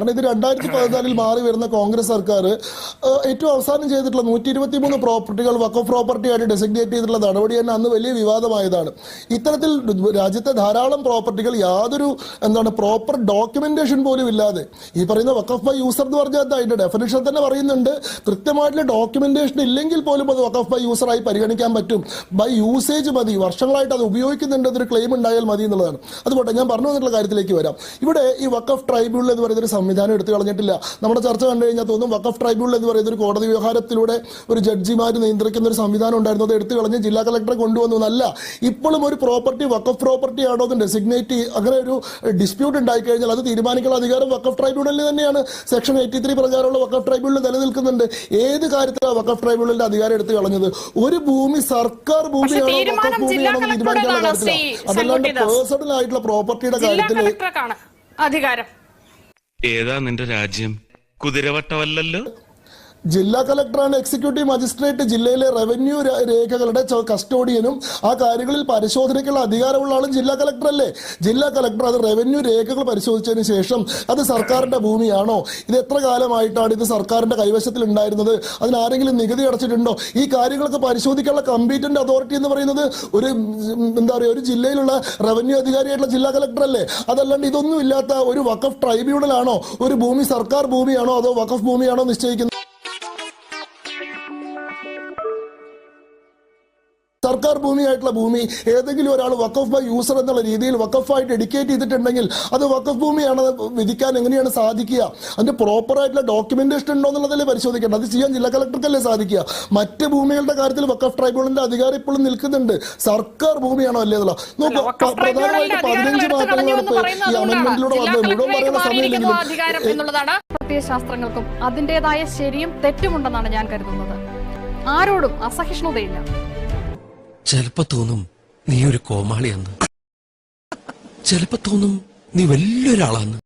കാരണം ഇത് 2014 മാറി വരുന്ന കോൺഗ്രസ് സർക്കാർ ഏറ്റവും അവസാനം ചെയ്തിട്ടുള്ള 123 പ്രോപ്പർട്ടികൾ വഖഫ് പ്രോപ്പർട്ടി ആയിട്ട് ഡെസിഗ്നേറ്റ് ചെയ്തിട്ടുള്ള നടപടി തന്നെ അന്ന് വലിയ വിവാദമായതാണ്. ഇത്തരത്തിൽ രാജ്യത്തെ ധാരാളം പ്രോപ്പർട്ടികൾ യാതൊരു പ്രോപ്പർ ഡോക്യുമെന്റേഷൻ പോലും ഇല്ലാതെ ഈ പറയുന്ന വഖഫ് ബൈ യൂസർ എന്ന് പറഞ്ഞാൽ അതിന്റെ ഡെഫിനിഷൻ തന്നെ പറയുന്നുണ്ട്, കൃത്യമായിട്ടുള്ള ഡോക്യുമെന്റേഷൻ ഇല്ലെങ്കിൽ പോലും അത് വഖഫ് ബൈ യൂസറായി പരിഗണിക്കാൻ പറ്റും, ബൈ യൂസേജ് മതി, വർഷങ്ങളായിട്ട് അത് ഉപയോഗിക്കുന്നുണ്ട് എന്നൊരു ക്ലെയിം ഉണ്ടായാൽ മതി എന്നുള്ളതാണ്. അതുകൊണ്ട് ഞാൻ പറഞ്ഞു വന്നിട്ടുള്ള കാര്യത്തിലേക്ക് വരാം. ഇവിടെ ഈ വഖഫ് ട്രൈബ്യൂണൽ എന്ന് പറയുന്ന സംവിധാനം എടുത്തു കളഞ്ഞിട്ടില്ല. നമ്മുടെ ചർച്ച കണ്ടു കഴിഞ്ഞാൽ തോന്നും വഖഫ് ട്രൈബ്യൂണൽ എന്ന് പറയുന്ന ഒരു കോടതി വ്യവഹാരത്തിലൂടെ ഒരു ജഡ്ജിമാർ നിയന്ത്രിക്കുന്ന ഒരു സംവിധാനം ഉണ്ടായിരുന്നു, അത് എടുത്തു കളഞ്ഞ് ജില്ലാ കളക്ടറെ കൊണ്ടുവന്നു എന്നല്ല. ഇപ്പോഴും ഒരു പ്രോപ്പർട്ടി വഖഫ് പ്രോപ്പർട്ടി ആണോ എന്ന് ഡെസിഗ്നേറ്റ് അങ്ങനെ ഒരു ഡിസ്പ്യൂട്ട് ഉണ്ടായിക്കഴിഞ്ഞാൽ അത് തീരുമാനിക്കാനുള്ള അധികാരം വഖഫ് ട്രൈബ്യൂണലിന് തന്നെയാണ്. സെക്ഷൻ 83 പ്രകാരമുള്ള വഖഫ് ട്രൈബ്യൂണൽ നിലനിൽക്കുന്നുണ്ട്. ഏത് കാര്യത്തിലാണ് വഖഫ് ട്രൈബ്യൂണലിന്റെ അധികാരം എടുത്തു കളഞ്ഞത്? ഒരു ഭൂമി സർക്കാർ ഭൂമിയാണോ വഖഫ് ഭൂമിയാണോ തീരുമാനിക്കാനുള്ള കാര്യത്തിലാണ്, അതല്ലാണ്ട് പേഴ്സണൽ ആയിട്ടുള്ള പ്രോപ്പർട്ടിയുടെ കാര്യത്തിൽ അധികാരം. ഏതാ നിന്റെ രാജ്യം? കുതിരവട്ടമല്ലല്ലോ. ജില്ലാ കളക്ടറാണ് എക്സിക്യൂട്ടീവ് മജിസ്ട്രേറ്റ്, ജില്ലയിലെ റവന്യൂ രേഖകളുടെ കസ്റ്റോഡിയനും ആ കാര്യങ്ങളിൽ പരിശോധനയ്ക്കുള്ള അധികാരമുള്ള ആളും ജില്ലാ കളക്ടർ അല്ലേ? ജില്ലാ കളക്ടർ അത് റവന്യൂ രേഖകൾ പരിശോധിച്ചതിന് ശേഷം അത് സർക്കാരിന്റെ ഭൂമിയാണോ, ഇത് എത്ര കാലമായിട്ടാണ് ഇത് സർക്കാരിന്റെ കൈവശത്തിൽ ഉണ്ടായിരുന്നത്, അതിനാരെങ്കിലും നികുതി അടച്ചിട്ടുണ്ടോ, ഈ കാര്യങ്ങളൊക്കെ പരിശോധിക്കാനുള്ള കമ്പീറ്റന്റ് അതോറിറ്റി എന്ന് പറയുന്നത് ഒരു ജില്ലയിലുള്ള റവന്യൂ അധികാരിയായിട്ടുള്ള ജില്ലാ കളക്ടർ അല്ലേ? അതല്ലാണ്ട് ഇതൊന്നും ഇല്ലാത്ത ഒരു വഖഫ് ട്രൈബ്യൂണലാണോ ഒരു ഭൂമി സർക്കാർ ഭൂമിയാണോ അതോ വഖഫ് ഭൂമിയാണോ നിശ്ചയിക്കുന്നത്? സർക്കാർ ഭൂമിയായിട്ടുള്ള ഭൂമി ഏതെങ്കിലും ഒരാൾ വഖഫ് ബൈ യൂസർ എന്നുള്ള രീതിയിൽ വഖഫായിട്ട് ഡെഡിക്കേറ്റ് ചെയ്തിട്ടുണ്ടെങ്കിൽ അത് വഖഫ് ഭൂമിയാണെന്ന് വിധിക്കാൻ എങ്ങനെയാണ് സാധിക്കുക? അതിന്റെ പ്രോപ്പറായിട്ടുള്ള ഡോക്യുമെന്റേഷൻ ഉണ്ടോ എന്നുള്ളതല്ലേ പരിശോധിക്കേണ്ടത്. അത് ചെയ്യാൻ ജില്ലാ കളക്ടർക്കല്ലേ സാധിക്കുക. മറ്റ് ഭൂമികളുടെ കാര്യത്തിൽ വഖഫ് ട്രൈബ്യൂണലിന്റെ അധികാരം ഇപ്പോഴും നിൽക്കുന്നുണ്ട്. സർക്കാർ ഭൂമിയാണോ അല്ലേ എന്നുള്ള നോക്കൂ. പ്രധാനമായിട്ട് 15 മാറ്റങ്ങളാണ് ഈ അമെന്റ്മെന്റിലൂടെ വന്നത്. മുഴുവൻ പറയുന്ന സമയമെങ്കിലും പ്രത്യയശാസ്ത്രങ്ങൾക്കും അതിന്റേതായ ശരിയും തെറ്റുമുണ്ടെന്നാണ് ഞാൻ കരുതുന്നത്. ആരോടും അസഹിഷ്ണുതയില്ല. ചിലപ്പോ തോന്നും നീ ഒരു കോമാളിയാന്ന്, ചിലപ്പോ തോന്നും നീ വലിയൊരാളാന്ന്.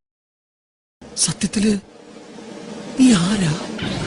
സത്യത്തില് നീ ആരാ?